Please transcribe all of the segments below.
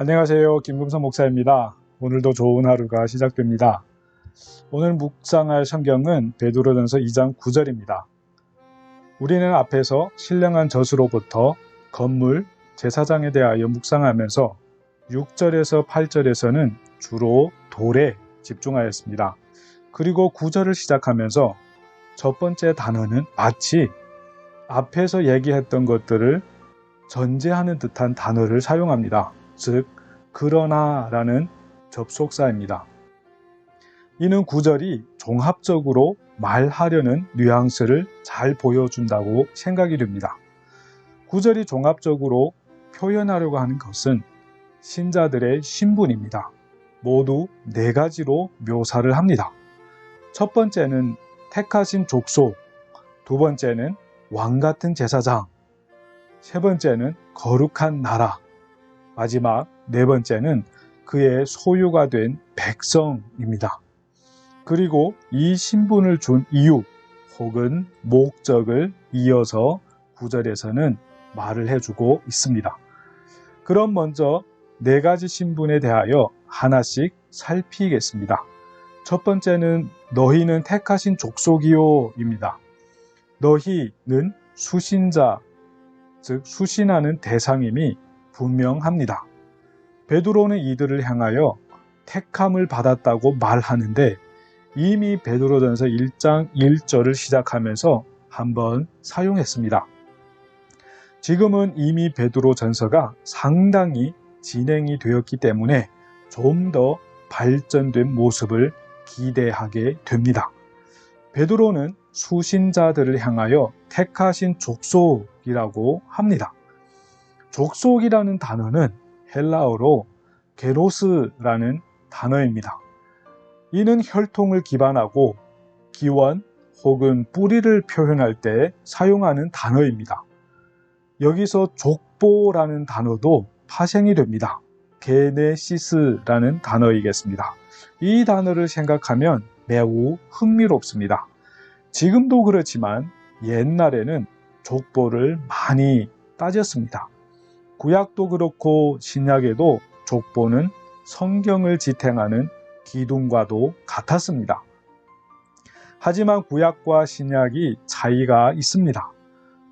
안녕하세요. 김금성 목사입니다. 오늘도 좋은 하루가 시작됩니다. 오늘 묵상할 성경은 베드로전서 2장 9절입니다. 우리는 앞에서 신령한 젖으로부터 건물, 제사장에 대하여 묵상하면서 6절에서 8절에서는 주로 돌에 집중하였습니다. 그리고 9절을 시작하면서 첫 번째 단어는 마치 앞에서 얘기했던 것들을 전제하는 듯한 단어를 사용합니다. 즉, 그러나라는 접속사입니다. 이는 구절이 종합적으로 말하려는 뉘앙스를 잘 보여준다고 생각이 됩니다. 구절이 종합적으로 표현하려고 하는 것은 신자들의 신분입니다. 모두 4가지로 묘사를 합니다. 첫 번째는 택하신 족속, 두 번째는 왕같은 제사장, 세 번째는 거룩한 나라, 마지막 4번째는 그의 소유가 된 백성입니다. 그리고 이 신분을 준 이유 혹은 목적을 이어서 9절에서는 말을 해주고 있습니다. 그럼 먼저 4가지 신분에 대하여 하나씩 살피겠습니다. 첫 번째는 너희는 택하신 족속이요입니다. 너희는 수신자, 즉 수신하는 대상임이 분명합니다. 베드로는 이들을 향하여 택함을 받았다고 말하는데 이미 베드로전서 1장 1절을 시작하면서 한번 사용했습니다. 지금은 이미 베드로전서가 상당히 진행이 되었기 때문에 좀 더 발전된 모습을 기대하게 됩니다. 베드로는 수신자들을 향하여 택하신 족속이라고 합니다. 족속이라는 단어는 헬라어로 게노스라는 단어입니다. 이는 혈통을 기반하고 기원 혹은 뿌리를 표현할 때 사용하는 단어입니다. 여기서 족보라는 단어도 파생이 됩니다. 게네시스라는 단어이겠습니다. 이 단어를 생각하면 매우 흥미롭습니다. 지금도 그렇지만 옛날에는 족보를 많이 따졌습니다. 구약도 그렇고 신약에도 족보는 성경을 지탱하는 기둥과도 같았습니다. 하지만 구약과 신약이 차이가 있습니다.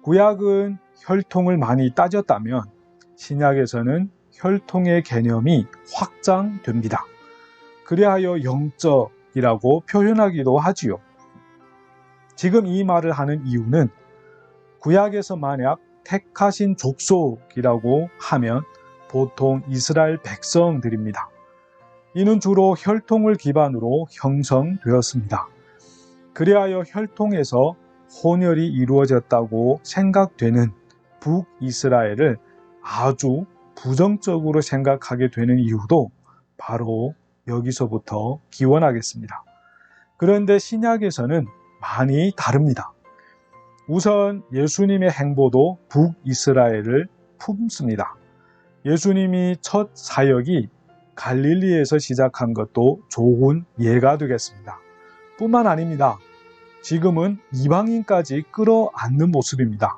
구약은 혈통을 많이 따졌다면 신약에서는 혈통의 개념이 확장됩니다. 그리하여 영적이라고 표현하기도 하지요. 지금 이 말을 하는 이유는 구약에서 만약 택하신 족속이라고 하면 보통 이스라엘 백성들입니다. 이는 주로 혈통을 기반으로 형성되었습니다. 그리하여 혈통에서 혼혈이 이루어졌다고 생각되는 북이스라엘을 아주 부정적으로 생각하게 되는 이유도 바로 여기서부터 기원하겠습니다. 그런데 신약에서는 많이 다릅니다. 우선 예수님의 행보도 북이스라엘을 품습니다. 예수님이 첫 사역이 갈릴리에서 시작한 것도 좋은 예가 되겠습니다. 뿐만 아닙니다. 지금은 이방인까지 끌어안는 모습입니다.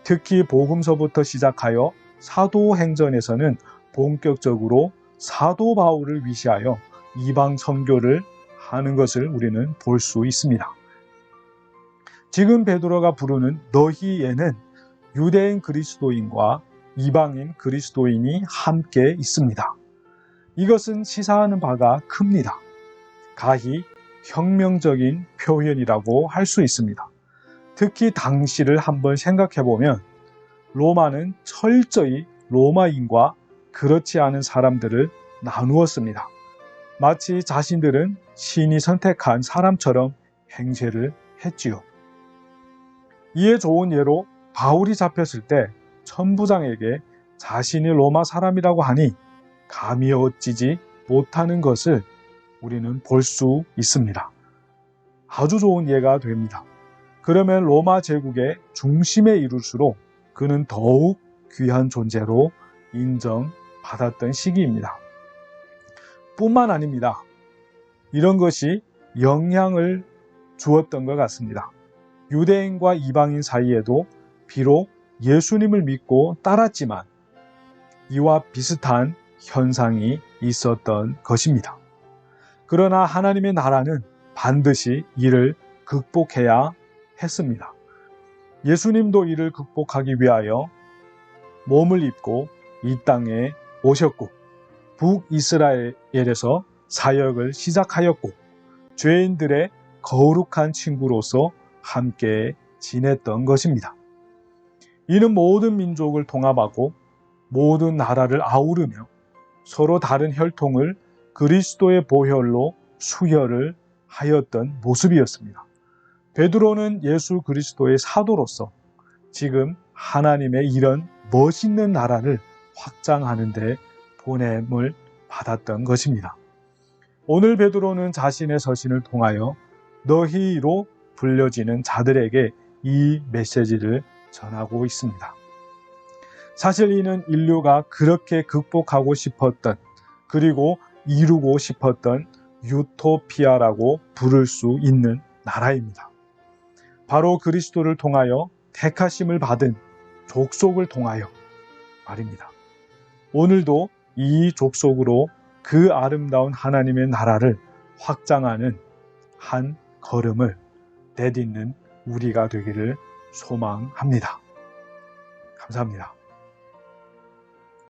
특히 복음서부터 시작하여 사도행전에서는 본격적으로 사도 바울을 위시하여 이방 선교를 하는 것을 우리는 볼 수 있습니다. 지금 베드로가 부르는 너희에는 유대인 그리스도인과 이방인 그리스도인이 함께 있습니다. 이것은 시사하는 바가 큽니다. 가히 혁명적인 표현이라고 할 수 있습니다. 특히 당시를 한번 생각해보면 로마는 철저히 로마인과 그렇지 않은 사람들을 나누었습니다. 마치 자신들은 신이 선택한 사람처럼 행세를 했지요. 이에 좋은 예로 바울이 잡혔을 때 천부장에게 자신이 로마 사람이라고 하니 감히 어찌지 못하는 것을 우리는 볼 수 있습니다. 아주 좋은 예가 됩니다. 그러면 로마 제국의 중심에 이룰수록 그는 더욱 귀한 존재로 인정받았던 시기입니다. 뿐만 아닙니다. 이런 것이 영향을 주었던 것 같습니다. 유대인과 이방인 사이에도 비록 예수님을 믿고 따랐지만 이와 비슷한 현상이 있었던 것입니다. 그러나 하나님의 나라는 반드시 이를 극복해야 했습니다. 예수님도 이를 극복하기 위하여 몸을 입고 이 땅에 오셨고 북이스라엘에서 사역을 시작하였고 죄인들의 거룩한 친구로서 함께 지냈던 것입니다. 이는 모든 민족을 통합하고 모든 나라를 아우르며 서로 다른 혈통을 그리스도의 보혈로 수혈을 하였던 모습이었습니다. 베드로는 예수 그리스도의 사도로서 지금 하나님의 이런 멋있는 나라를 확장하는 데 보냄을 받았던 것입니다. 오늘 베드로는 자신의 서신을 통하여 너희로 불려지는 자들에게 이 메시지를 전하고 있습니다. 사실 이는 인류가 그렇게 극복하고 싶었던 그리고 이루고 싶었던 유토피아라고 부를 수 있는 나라입니다. 바로 그리스도를 통하여 택하심을 받은 족속을 통하여 말입니다. 오늘도 이 족속으로 그 아름다운 하나님의 나라를 확장하는 한 걸음을 내딛는 우리가 되기를 소망합니다. 감사합니다.